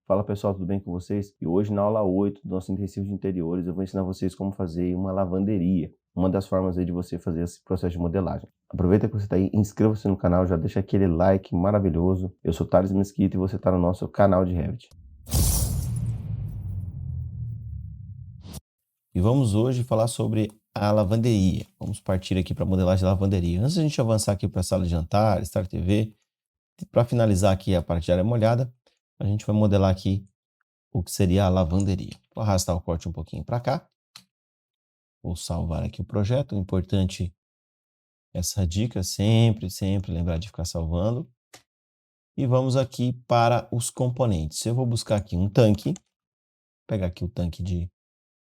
Fala pessoal, tudo bem com vocês? E hoje na aula 8 do nosso intensivo de interiores eu vou ensinar vocês como fazer uma lavanderia. Uma das formas aí de você fazer esse processo de modelagem. Aproveita que você está aí, inscreva-se no canal, já deixa aquele like maravilhoso. Eu sou Thales Mesquita e você está no nosso canal de Revit. E vamos hoje falar sobre a lavanderia. Vamos partir aqui para a modelagem de lavanderia. Antes de a gente avançar aqui para a sala de jantar, Start TV, para finalizar aqui a parte de área molhada, a gente vai modelar aqui o que seria a lavanderia. Vou arrastar o corte um pouquinho para cá. Vou salvar aqui o projeto. O importante é essa dica, sempre lembrar de ficar salvando. E vamos aqui para os componentes. Eu vou buscar aqui um tanque. Pegar aqui o tanque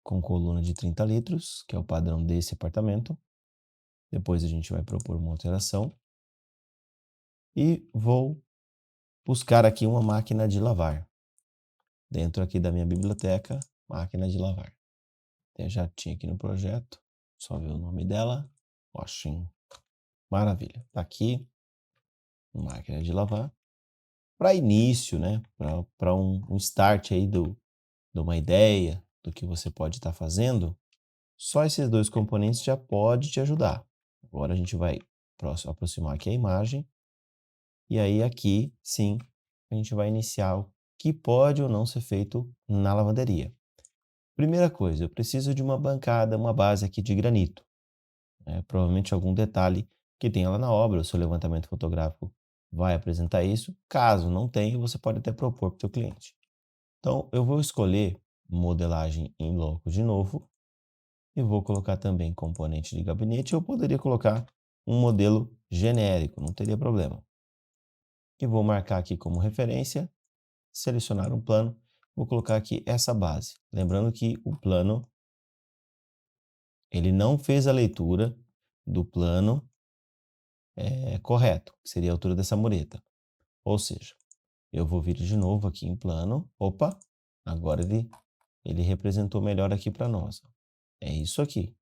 com coluna de 30 litros, que é o padrão desse apartamento. Depois a gente vai propor uma alteração. E vou buscar aqui uma máquina de lavar. Dentro aqui da minha biblioteca, máquina de lavar. Eu já tinha aqui no projeto, só ver o nome dela. Washing. Maravilha. Tá aqui, máquina de lavar. Para início, né? Para um start aí de uma ideia do que você pode estar fazendo, só esses dois componentes já pode te ajudar. Agora a gente vai aproximar aqui a imagem. E aí aqui, sim, a gente vai iniciar o que pode ou não ser feito na lavanderia. Primeira coisa, eu preciso de uma bancada, uma base aqui de granito. Provavelmente algum detalhe que tenha lá na obra, o seu levantamento fotográfico vai apresentar isso. Caso não tenha, você pode até propor para o seu cliente. Então, eu vou escolher modelagem em loco de novo e vou colocar também componente de gabinete. Eu poderia colocar um modelo genérico, não teria problema. E vou marcar aqui como referência, selecionar um plano, vou colocar aqui essa base. Lembrando que o plano, ele não fez a leitura do plano correto, que seria a altura dessa mureta. Ou seja, eu vou vir de novo aqui em plano. Opa, agora ele representou melhor aqui para nós. É isso aqui.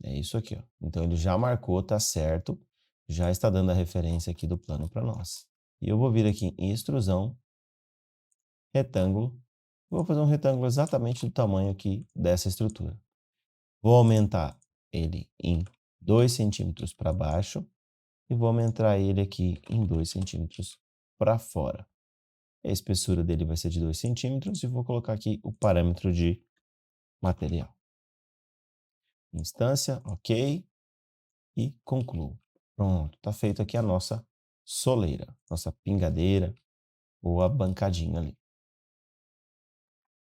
É isso aqui, ó. Então ele já marcou, tá certo, já está dando a referência aqui do plano para nós. E eu vou vir aqui em extrusão, retângulo. Vou fazer um retângulo exatamente do tamanho aqui dessa estrutura. Vou aumentar ele em 2 centímetros para baixo e vou aumentar ele aqui em 2 centímetros para fora. A espessura dele vai ser de 2 centímetros e vou colocar aqui o parâmetro de material. Instância, ok, e concluo. Pronto, está feito aqui a nossa soleira, nossa pingadeira ou a bancadinha ali.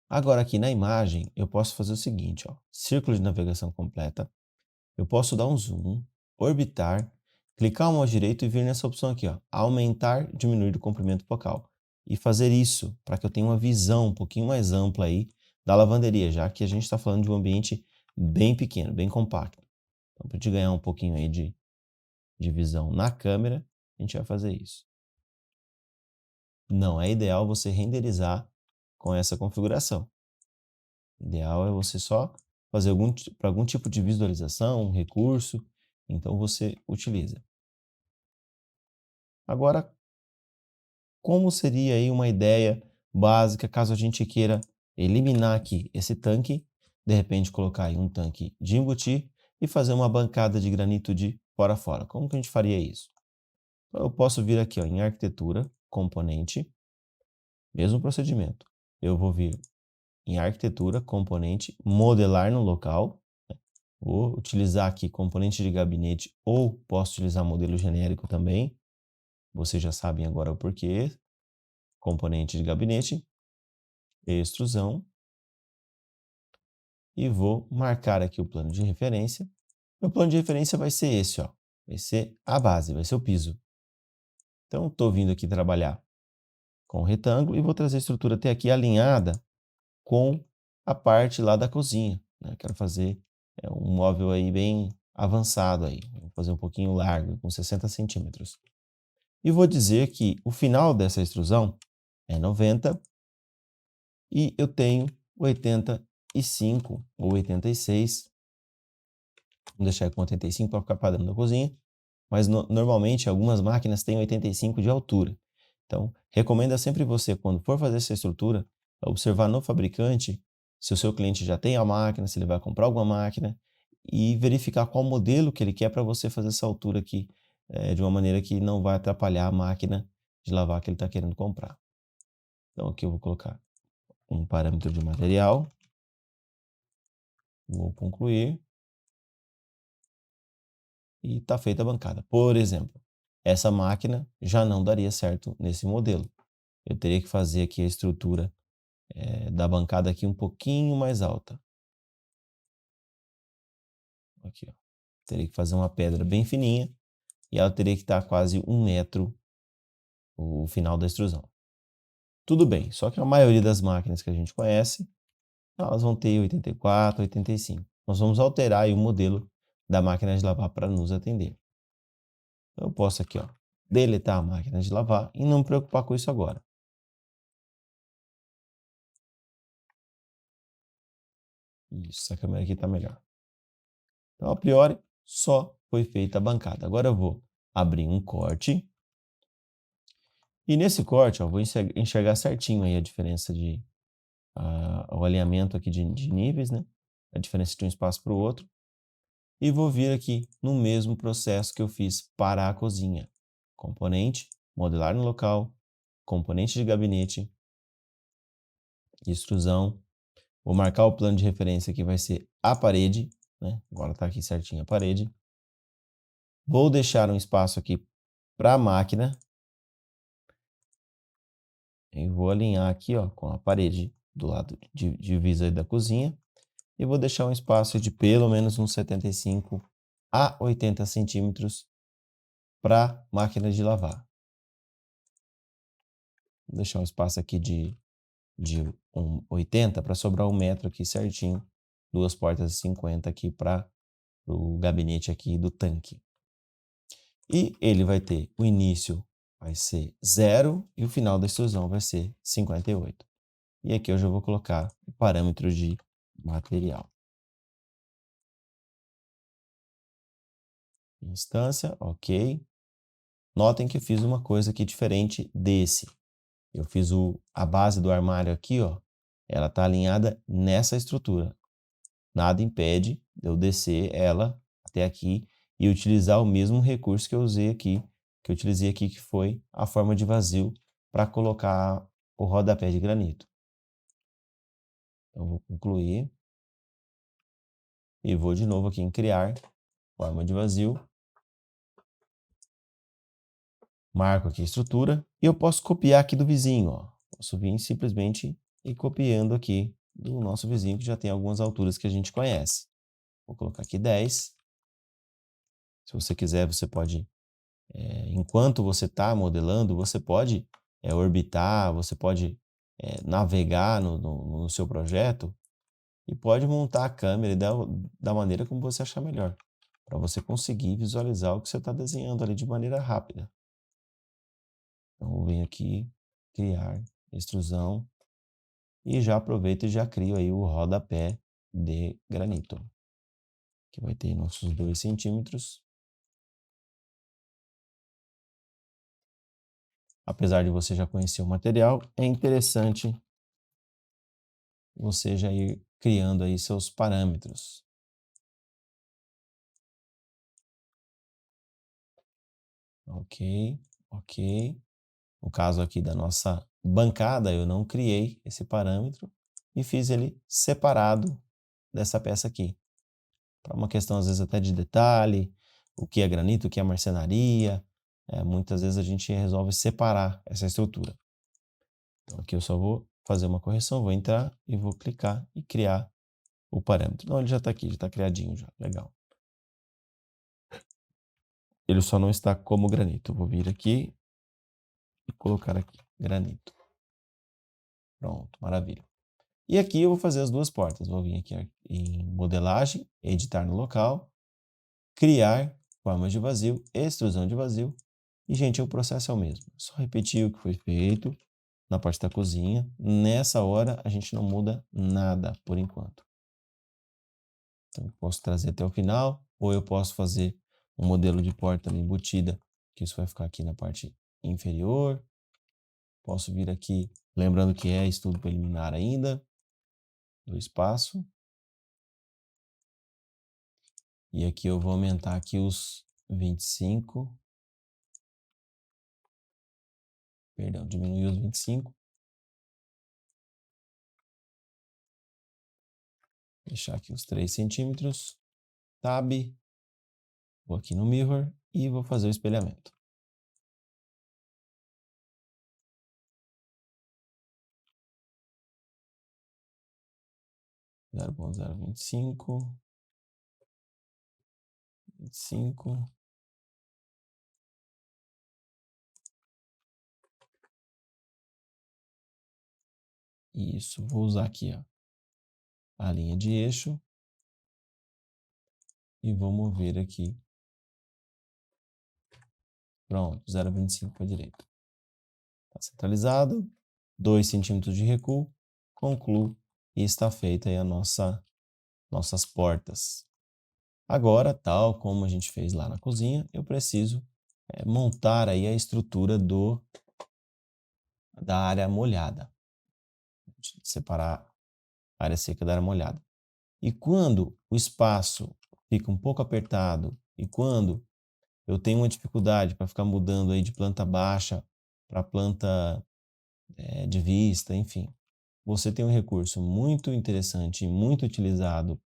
Agora aqui na imagem eu posso fazer o seguinte, ó, círculo de navegação completa. Eu posso dar um zoom, orbitar, clicar o mouse direito e vir nessa opção aqui, ó, aumentar, diminuir o comprimento focal. E fazer isso para que eu tenha uma visão um pouquinho mais ampla aí da lavanderia, já que a gente está falando de um ambiente bem pequeno, bem compacto. Então, para a gente ganhar um pouquinho aí de visão na câmera, a gente vai fazer isso. Não é ideal você renderizar com essa configuração. O ideal é você só fazer algum tipo de visualização, um recurso, então você utiliza. Agora, como seria aí uma ideia básica caso a gente queira eliminar aqui esse tanque, de repente colocar aí um tanque de embutir e fazer uma bancada de granito de fora a fora? Como que a gente faria isso? Então, eu posso vir aqui ó, em arquitetura, componente, mesmo procedimento. Eu vou vir em arquitetura, componente, modelar no local. Vou utilizar aqui componente de gabinete ou posso utilizar modelo genérico também. Vocês já sabem agora o porquê. Componente de gabinete, extrusão. E vou marcar aqui o plano de referência. O plano de referência vai ser esse, ó. Vai ser a base, vai ser o piso. Então, estou vindo aqui trabalhar com o retângulo e vou trazer a estrutura até aqui alinhada com a parte lá da cozinha. Né? Quero fazer um móvel aí bem avançado aí. Vou fazer um pouquinho largo, com 60 centímetros. E vou dizer que o final dessa extrusão é 90 e eu tenho 85 ou 86. Vou deixar com 85 para ficar padrão da cozinha. Mas normalmente algumas máquinas têm 85 de altura. Então, recomenda sempre você, quando for fazer essa estrutura, observar no fabricante se o seu cliente já tem a máquina, se ele vai comprar alguma máquina e verificar qual modelo que ele quer para você fazer essa altura aqui, de uma maneira que não vai atrapalhar a máquina de lavar que ele está querendo comprar. Então, aqui eu vou colocar um parâmetro de material, vou concluir e está feita a bancada. Por exemplo, essa máquina já não daria certo nesse modelo. Eu teria que fazer aqui a estrutura da bancada aqui um pouquinho mais alta. Aqui, ó. Teria que fazer uma pedra bem fininha e ela teria que estar quase 1 metro o final da extrusão. Tudo bem, só que a maioria das máquinas que a gente conhece, elas vão ter 84, 85. Nós vamos alterar aí o modelo da máquina de lavar para nos atender. Eu posso aqui, ó, deletar a máquina de lavar e não me preocupar com isso agora. Isso, essa câmera aqui está melhor. Então, a priori, só foi feita a bancada. Agora eu vou abrir um corte. E nesse corte, ó, vou enxergar certinho aí a diferença o alinhamento aqui de níveis, né? A diferença de um espaço para o outro. E vou vir aqui no mesmo processo que eu fiz para a cozinha. Componente, modelar no local, componente de gabinete, extrusão. Vou marcar o plano de referência que vai ser a parede, né? Agora está aqui certinho a parede. Vou deixar um espaço aqui para a máquina. E vou alinhar aqui, ó, com a parede do lado de divisa da cozinha. E vou deixar um espaço de pelo menos uns 75 a 80 centímetros para máquina de lavar. Vou deixar um espaço aqui de 80 para sobrar 1 metro aqui certinho. 2 portas de 50 aqui para o gabinete aqui do tanque. E ele vai ter o início vai ser 0 e o final da extrusão vai ser 58. E aqui eu já vou colocar o parâmetro de material. Instância, ok. Notem que eu fiz uma coisa aqui diferente desse. Eu fiz a base do armário aqui, ó. Ela está alinhada nessa estrutura. Nada impede de eu descer ela até aqui e utilizar o mesmo recurso que eu utilizei aqui, que foi a forma de vazio para colocar o rodapé de granito. Então, vou concluir e vou de novo aqui em criar forma de vazio. Marco aqui a estrutura e eu posso copiar aqui do vizinho, ó. Posso vir simplesmente e copiando aqui do nosso vizinho que já tem algumas alturas que a gente conhece. Vou colocar aqui 10. Se você quiser, você pode, enquanto você está modelando, você pode orbitar, você pode navegar no seu projeto e pode montar a câmera da maneira como você achar melhor, para você conseguir visualizar o que você está desenhando ali de maneira rápida. Então, eu venho aqui, criar, extrusão, e já aproveito e já crio aí o rodapé de granito, que vai ter nossos 2 centímetros. Apesar de você já conhecer o material, é interessante você já ir criando aí seus parâmetros. Ok, ok. No caso aqui da nossa bancada, eu não criei esse parâmetro e fiz ele separado dessa peça aqui. Para uma questão, às vezes, até de detalhe, o que é granito, o que é marcenaria. Muitas vezes a gente resolve separar essa estrutura. Então, aqui eu só vou fazer uma correção, vou entrar e vou clicar e criar o parâmetro. Não, ele já está aqui, já está criadinho já, legal. Ele só não está como granito. Eu vou vir aqui e colocar aqui, granito. Pronto, maravilha. E aqui eu vou fazer as duas portas. Vou vir aqui em modelagem, editar no local, criar formas de vazio, extrusão de vazio. E, gente, o processo é o mesmo. Só repetir o que foi feito na parte da cozinha. Nessa hora, a gente não muda nada por enquanto. Então, eu posso trazer até o final, ou eu posso fazer um modelo de porta embutida, que isso vai ficar aqui na parte inferior. Posso vir aqui, lembrando que é estudo preliminar ainda, do espaço. E aqui eu vou aumentar aqui os 25. Perdão, diminuir os 25. Deixar aqui os 3 centímetros. Tab. Vou aqui no Mirror e vou fazer o espelhamento. Zero ponto zero vinte e cinco. 25. Isso, vou usar aqui, ó, a linha de eixo e vou mover aqui. Pronto, 0,25 para a direita. Está centralizado, 2 centímetros de recuo, concluo e está feita aí a nossas portas. Agora, tal como a gente fez lá na cozinha, eu preciso montar aí a estrutura da área molhada. Separar a área seca da área molhada. E quando o espaço fica um pouco apertado e quando eu tenho uma dificuldade para ficar mudando aí de planta baixa para planta de vista, enfim, você tem um recurso muito interessante e muito utilizado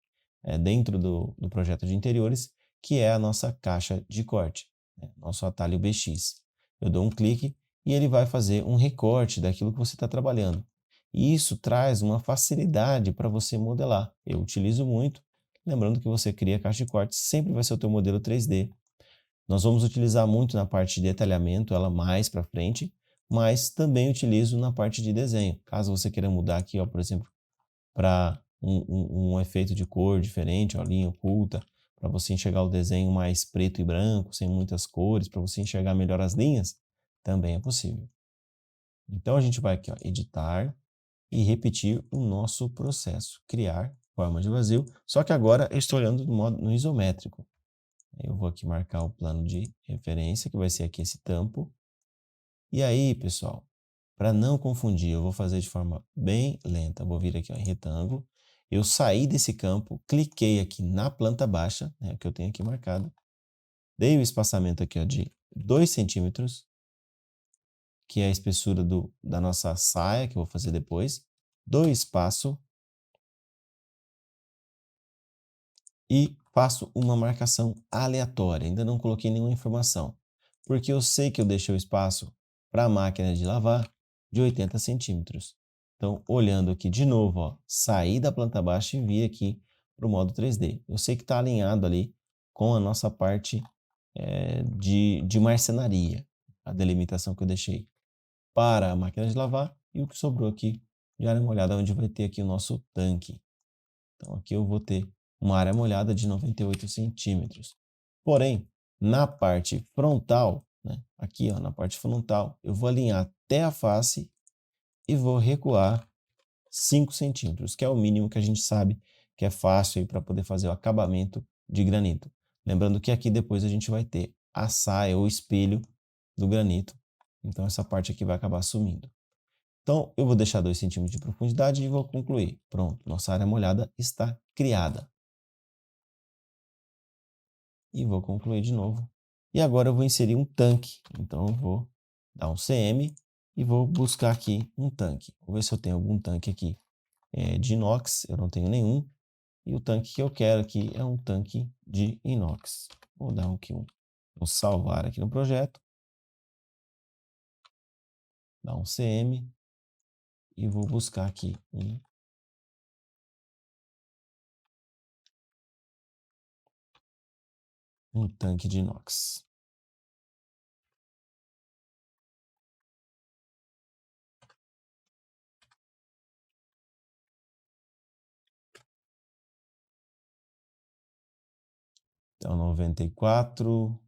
dentro do projeto de interiores, que é a nossa caixa de corte, nosso atalho BX. Eu dou um clique e ele vai fazer um recorte daquilo que você está trabalhando. E isso traz uma facilidade para você modelar. Eu utilizo muito, lembrando que você cria a caixa de corte, sempre vai ser o teu modelo 3D. Nós vamos utilizar muito na parte de detalhamento, ela mais para frente, mas também utilizo na parte de desenho. Caso você queira mudar aqui, ó, por exemplo, para um efeito de cor diferente, ó, linha oculta, para você enxergar o desenho mais preto e branco, sem muitas cores, para você enxergar melhor as linhas, também é possível. Então a gente vai aqui, ó, editar e repetir o nosso processo, criar forma de vazio, só que agora eu estou olhando no isométrico. Eu vou aqui marcar o plano de referência, que vai ser aqui esse tampo. E aí, pessoal, para não confundir, eu vou fazer de forma bem lenta. Vou vir aqui ó, em retângulo. Eu saí desse campo, cliquei aqui na planta baixa, que eu tenho aqui marcado. Dei o espaçamento aqui ó, de 2 centímetros, que é a espessura da nossa saia, que eu vou fazer depois. Dou espaço. E faço uma marcação aleatória. Ainda não coloquei nenhuma informação, porque eu sei que eu deixei o espaço para a máquina de lavar de 80 centímetros. Então, olhando aqui de novo, ó, saí da planta baixa e vi aqui para o modo 3D. Eu sei que está alinhado ali com a nossa parte de marcenaria, a delimitação que eu deixei para a máquina de lavar e o que sobrou aqui de área molhada, onde vai ter aqui o nosso tanque. Então, aqui eu vou ter uma área molhada de 98 centímetros. Porém, na parte frontal, aqui ó, na parte frontal, eu vou alinhar até a face e vou recuar 5 centímetros, que é o mínimo que a gente sabe que é fácil para poder fazer o acabamento de granito. Lembrando que aqui depois a gente vai ter a saia ou espelho do granito. Então, essa parte aqui vai acabar sumindo. Então, eu vou deixar 2 centímetros de profundidade e vou concluir. Pronto, nossa área molhada está criada. E vou concluir de novo. E agora eu vou inserir um tanque. Então, eu vou dar um CM e vou buscar aqui um tanque. Vou ver se eu tenho algum tanque aqui de inox. Eu não tenho nenhum. E o tanque que eu quero aqui é um tanque de inox. Vou dar aqui um salvar aqui no projeto. Dar um CM. E vou buscar aqui um tanque de inox. Então, 94,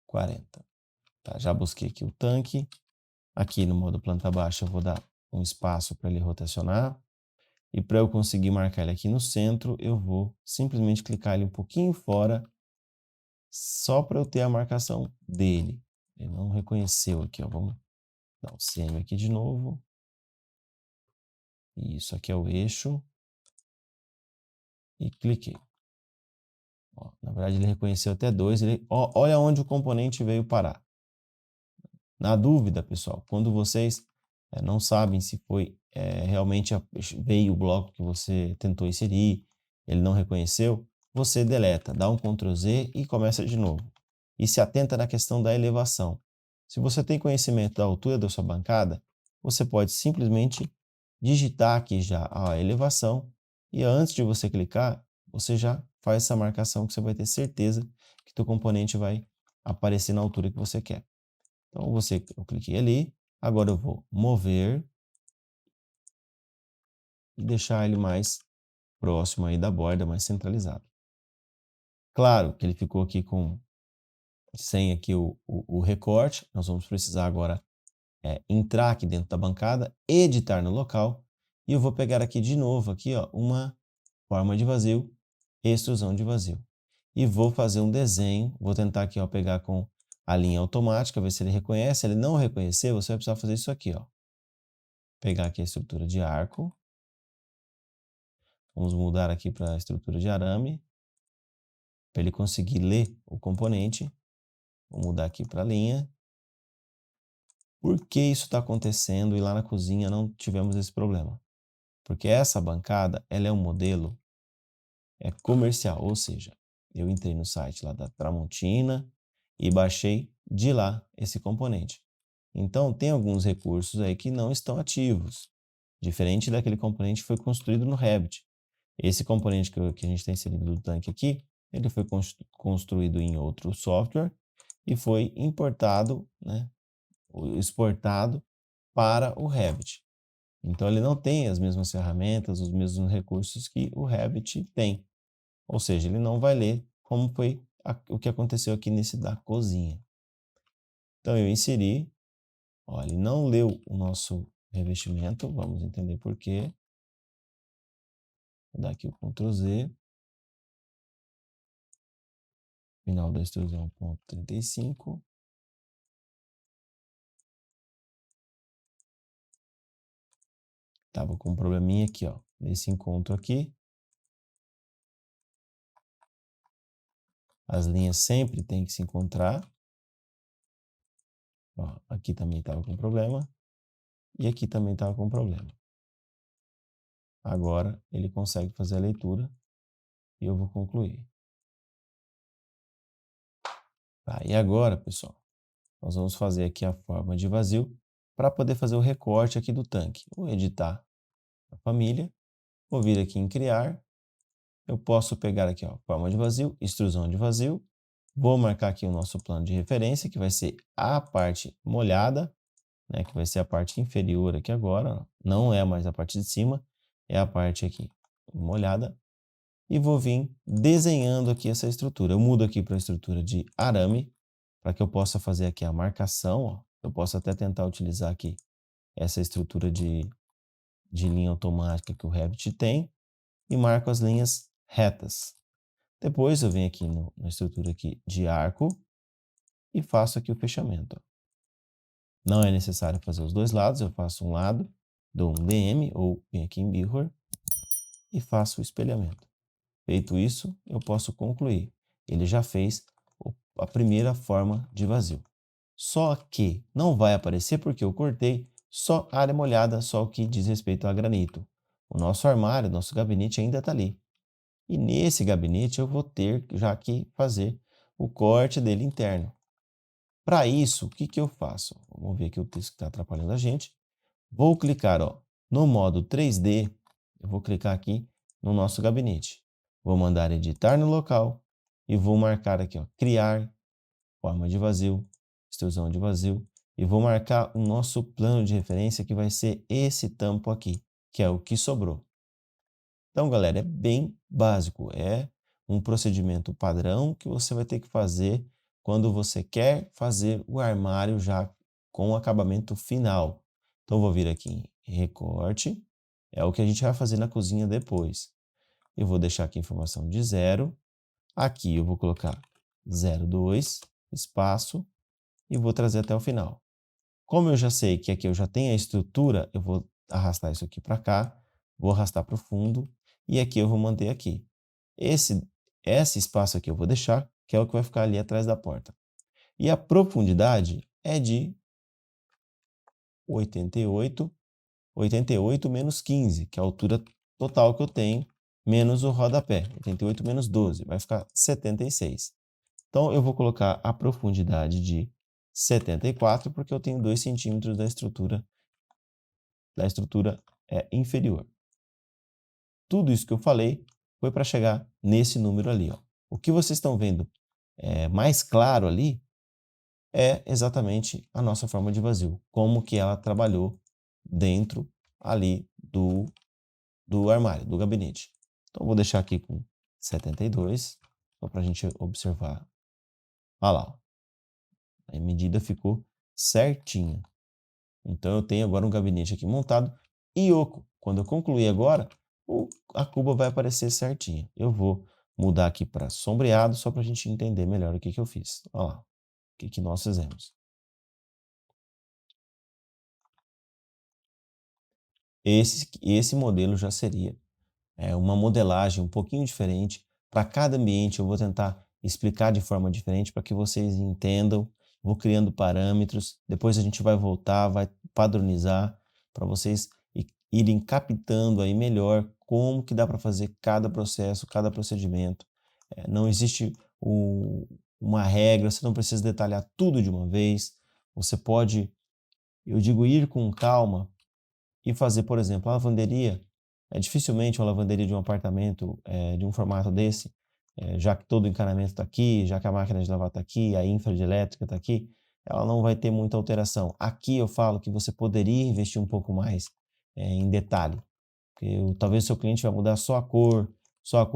40. Tá, já busquei aqui o tanque. Aqui no modo planta baixa eu vou dar um espaço para ele rotacionar. E para eu conseguir marcar ele aqui no centro, eu vou simplesmente clicar ele um pouquinho fora, só para eu ter a marcação dele. Ele não reconheceu aqui, ó. Vamos Dá um CM aqui de novo. Isso aqui é o eixo. E cliquei. Ó, na verdade, ele reconheceu até 2. Olha onde o componente veio parar. Na dúvida, pessoal, quando vocês não sabem se foi realmente veio o bloco que você tentou inserir, ele não reconheceu, você deleta, dá um Ctrl Z e começa de novo. E se atenta na questão da elevação. Se você tem conhecimento da altura da sua bancada, você pode simplesmente digitar aqui já a elevação e antes de você clicar, você já faz essa marcação que você vai ter certeza que teu componente vai aparecer na altura que você quer. Então, eu cliquei ali, agora eu vou mover e deixar ele mais próximo aí da borda, mais centralizado. Claro que ele ficou aqui sem aqui o recorte, nós vamos precisar agora entrar aqui dentro da bancada, editar no local, e eu vou pegar aqui de novo aqui, ó, uma forma de vazio, extrusão de vazio. E vou fazer um desenho, vou tentar aqui ó, pegar com a linha automática, ver se ele reconhece. Se ele não reconhecer, você vai precisar fazer isso aqui, ó. Pegar aqui a estrutura de arco. Vamos mudar aqui para a estrutura de arame, para ele conseguir ler o componente. Vou mudar aqui para a linha. Por que isso está acontecendo e lá na cozinha não tivemos esse problema? Porque essa bancada, ela é um modelo comercial, ou seja, eu entrei no site lá da Tramontina e baixei de lá esse componente. Então, tem alguns recursos aí que não estão ativos, diferente daquele componente que foi construído no Revit. Esse componente que a gente tem inserido do tanque aqui, ele foi construído em outro software e foi importado, né, exportado para o Revit. Então, ele não tem as mesmas ferramentas, os mesmos recursos que o Revit tem. Ou seja, ele não vai ler como foi o que aconteceu aqui nesse da cozinha. Então, eu inseri, ó, ele não leu o nosso revestimento, vamos entender por quê. Vou dar aqui o Ctrl Z. Final da extrusão, ponto 35. Tava com um probleminha aqui, ó, nesse encontro aqui. As linhas sempre têm que se encontrar. Ó, aqui também estava com problema. E aqui também estava com problema. Agora ele consegue fazer a leitura e eu vou concluir. Tá, e agora, pessoal, nós vamos fazer aqui a forma de vazio para poder fazer o recorte aqui do tanque. Vou editar a família, vou vir aqui em criar. Eu posso pegar aqui, ó, forma de vazio, extrusão de vazio. Vou marcar aqui o nosso plano de referência, que vai ser a parte molhada, né, que vai ser a parte inferior aqui agora, ó. Não é mais a parte de cima, é a parte aqui molhada. E vou vir desenhando aqui essa estrutura. Eu mudo aqui para a estrutura de arame, para que eu possa fazer aqui a marcação, ó. Eu posso até tentar utilizar aqui essa estrutura de linha automática que o Revit tem e marco as linhas retas. Depois eu venho aqui na estrutura aqui de arco e faço aqui o fechamento. Ó. Não é necessário fazer os dois lados, eu faço um lado, dou um DM ou venho aqui em Mirror e faço o espelhamento. Feito isso, eu posso concluir. Ele já fez a primeira forma de vazio. Só que não vai aparecer porque eu cortei só a área molhada, só o que diz respeito a granito. O nosso armário, nosso gabinete ainda está ali. E nesse gabinete eu vou ter já que fazer o corte dele interno. Para isso, o que eu faço? Vamos ver aqui o texto que está atrapalhando a gente. Vou clicar ó, no modo 3D, eu vou clicar aqui no nosso gabinete. Vou mandar editar no local e vou marcar aqui, ó, criar, forma de vazio, extrusão de vazio. E vou marcar o nosso plano de referência que vai ser esse tampo aqui, que é o que sobrou. Então, galera, é bem básico. É um procedimento padrão que você vai ter que fazer quando você quer fazer o armário já com o acabamento final. Então, eu vou vir aqui em recorte. É o que a gente vai fazer na cozinha depois. Eu vou deixar aqui a informação de 0. Aqui eu vou colocar 02, espaço, e vou trazer até o final. Como eu já sei que aqui eu já tenho a estrutura, eu vou arrastar isso aqui para cá, vou arrastar para o fundo, e aqui eu vou manter aqui. Esse espaço aqui eu vou deixar, que é o que vai ficar ali atrás da porta. E a profundidade é de 88 menos 15, que é a altura total que eu tenho, menos o rodapé. 88 menos 12, vai ficar 76. Então, eu vou colocar a profundidade de 74, porque eu tenho 2 centímetros da estrutura inferior. Tudo isso que eu falei foi para chegar nesse número ali. Ó. O que vocês estão vendo mais claro ali é exatamente a nossa forma de vazio, como que ela trabalhou dentro ali do armário, do gabinete. Então, vou deixar aqui com 72, só para a gente observar. Olha lá, ó. A medida ficou certinha. Então, eu tenho agora um gabinete aqui montado e oco. Quando eu concluir agora, a cuba vai aparecer certinha. Eu vou mudar aqui para sombreado, só para a gente entender melhor o que eu fiz. Olha lá, o que nós fizemos. Esse modelo já seria uma modelagem um pouquinho diferente. Para cada ambiente, eu vou tentar explicar de forma diferente para que vocês entendam. Vou criando parâmetros, depois a gente vai voltar, vai padronizar para vocês irem captando aí melhor como que dá para fazer cada processo, cada procedimento. Não existe uma regra, você não precisa detalhar tudo de uma vez. Você pode, eu digo, ir com calma e fazer, por exemplo, a lavanderia. Dificilmente uma lavanderia de um apartamento de um formato desse, já que todo o encanamento está aqui, já que a máquina de lavar está aqui, a infra de elétrica está aqui, ela não vai ter muita alteração. Aqui eu falo que você poderia investir um pouco mais em detalhe, porque talvez o seu cliente vai mudar só a cor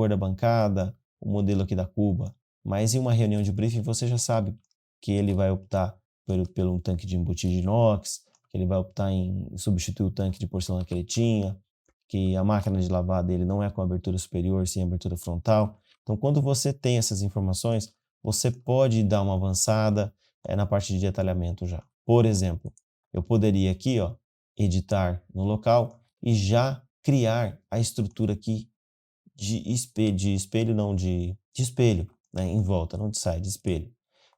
da bancada, o modelo aqui da cuba, mas em uma reunião de briefing você já sabe que ele vai optar pelo um tanque de embutido de inox, que ele vai optar em substituir o tanque de porcelana que ele tinha, que a máquina de lavar dele não é com abertura superior, sim abertura frontal. Então, quando você tem essas informações, você pode dar uma avançada na parte de detalhamento já. Por exemplo, eu poderia aqui, ó, editar no local e já criar a estrutura aqui de espelho, né, em volta, não de saia, de espelho.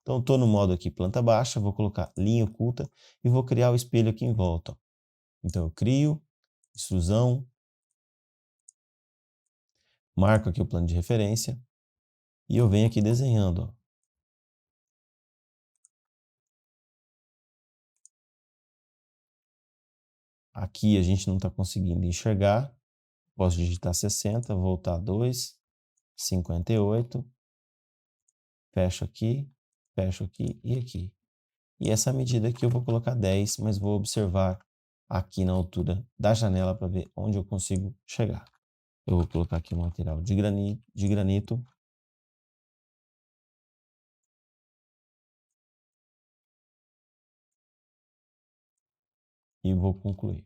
Então, estou no modo aqui planta baixa, vou colocar linha oculta e vou criar o espelho aqui em volta. Ó. Então, eu crio, extrusão, marco aqui o plano de referência e eu venho aqui desenhando. Ó. Aqui a gente não está conseguindo enxergar. Posso digitar 60, voltar a 2, 58, fecho aqui e aqui. E essa medida aqui eu vou colocar 10, mas vou observar aqui na altura da janela para ver onde eu consigo chegar. Eu vou colocar aqui um material de granito. E vou concluir.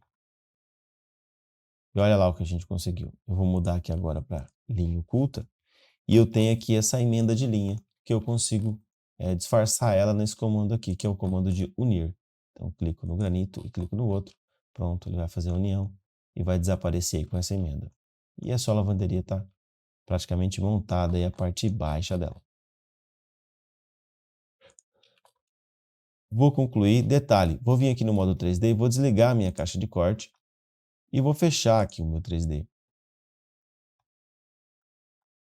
E olha lá o que a gente conseguiu. Eu vou mudar aqui agora para linha oculta. E eu tenho aqui essa emenda de linha, que eu consigo disfarçar ela nesse comando aqui, que é o comando de unir. Então, clico no granito e clico no outro. Pronto, ele vai fazer a união e vai desaparecer aí com essa emenda. E a sua lavanderia está praticamente montada aí a parte baixa dela. Vou concluir. Detalhe, vou vir aqui no modo 3D, vou desligar a minha caixa de corte e vou fechar aqui o meu 3D.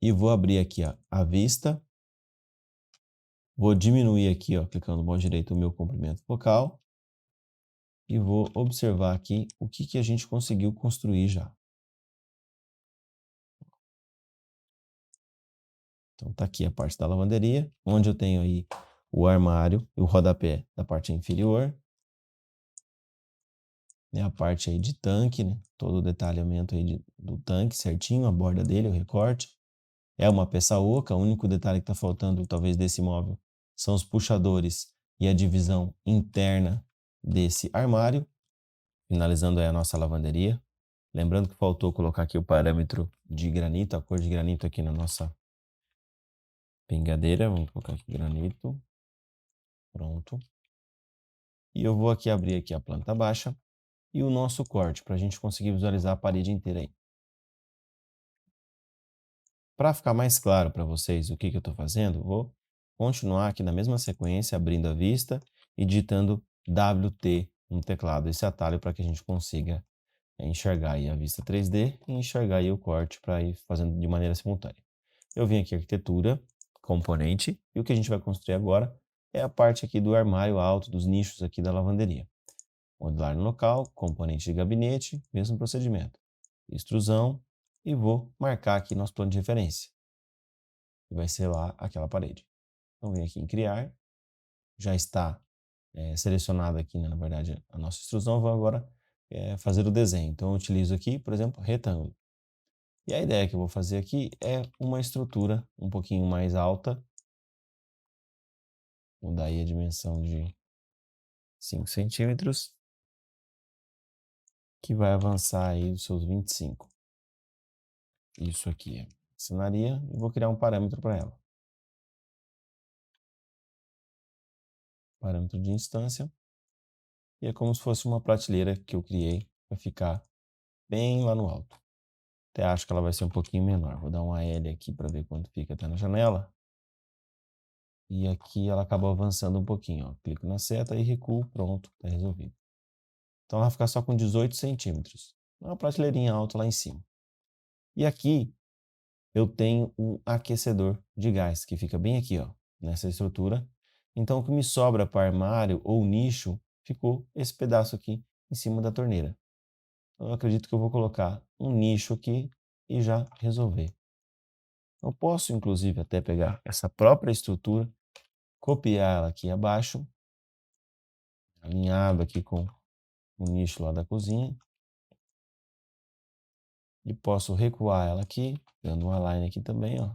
E vou abrir aqui ó, a vista. Vou diminuir aqui, ó, clicando no botão direito, o meu comprimento focal. E vou observar aqui o que a gente conseguiu construir já. Então tá aqui a parte da lavanderia, onde eu tenho aí o armário e o rodapé da parte inferior. Né, a parte aí de tanque, né, todo o detalhamento aí do tanque certinho, a borda dele, o recorte. É uma peça oca, o único detalhe que está faltando talvez desse móvel são os puxadores e a divisão interna desse armário. Finalizando aí a nossa lavanderia. Lembrando que faltou colocar aqui o parâmetro de granito, a cor de granito aqui na nossa pingadeira. Vamos colocar aqui granito. Pronto. E eu vou aqui abrir aqui a planta baixa e o nosso corte, para a gente conseguir visualizar a parede inteira aí. Para ficar mais claro para vocês o que eu estou fazendo, vou continuar aqui na mesma sequência, abrindo a vista e digitando WT no teclado, esse atalho para que a gente consiga enxergar aí a vista 3D e enxergar aí o corte para ir fazendo de maneira simultânea. Eu vim aqui arquitetura, componente, e o que a gente vai construir agora é a parte aqui do armário alto, dos nichos aqui da lavanderia. Modular no local, componente de gabinete, mesmo procedimento. Extrusão, e vou marcar aqui nosso plano de referência. E vai ser lá aquela parede. Então, venho aqui em criar, já está selecionada aqui, né, na verdade, a nossa extrusão. Vou agora fazer o desenho. Então, eu utilizo aqui, por exemplo, retângulo. E a ideia que eu vou fazer aqui é uma estrutura um pouquinho mais alta. Vou dar aí a dimensão de 5 centímetros, que vai avançar aí os seus 25. Isso aqui é cenaria e vou criar um parâmetro para ela. Parâmetro de instância. E é como se fosse uma prateleira que eu criei para ficar bem lá no alto. Até acho que ela vai ser um pouquinho menor. Vou dar uma L aqui para ver quanto fica até na janela. E aqui ela acabou avançando um pouquinho. Ó. Clico na seta e recuo. Pronto, está resolvido. Então ela vai ficar só com 18 centímetros. Uma prateleirinha alta lá em cima. E aqui eu tenho um aquecedor de gás, que fica bem aqui, ó, nessa estrutura. Então o que me sobra para armário ou nicho ficou esse pedaço aqui em cima da torneira. Eu acredito que eu vou colocar um nicho aqui e já resolver. Eu posso, inclusive, até pegar essa própria estrutura, copiar ela aqui abaixo, alinhado aqui com o nicho lá da cozinha. E posso recuar ela aqui, dando um align aqui também, ó.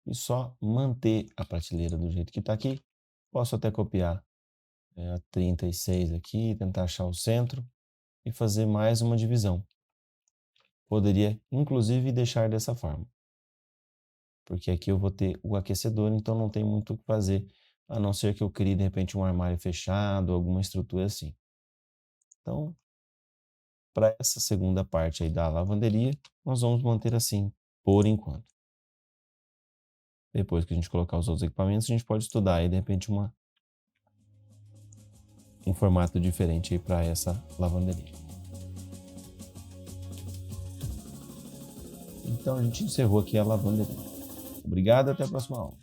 E só manter a prateleira do jeito que está aqui. Posso até copiar a 36 aqui, tentar achar o centro e fazer mais uma divisão. Poderia, inclusive, deixar dessa forma. Porque aqui eu vou ter o aquecedor, então não tem muito o que fazer, a não ser que eu crie, de repente, um armário fechado, alguma estrutura assim. Então, para essa segunda parte aí da lavanderia, nós vamos manter assim, por enquanto. Depois que a gente colocar os outros equipamentos, a gente pode estudar aí, de repente, um formato diferente aí para essa lavanderia. Então, a gente encerrou aqui a lavanderia. Obrigado e até a próxima aula.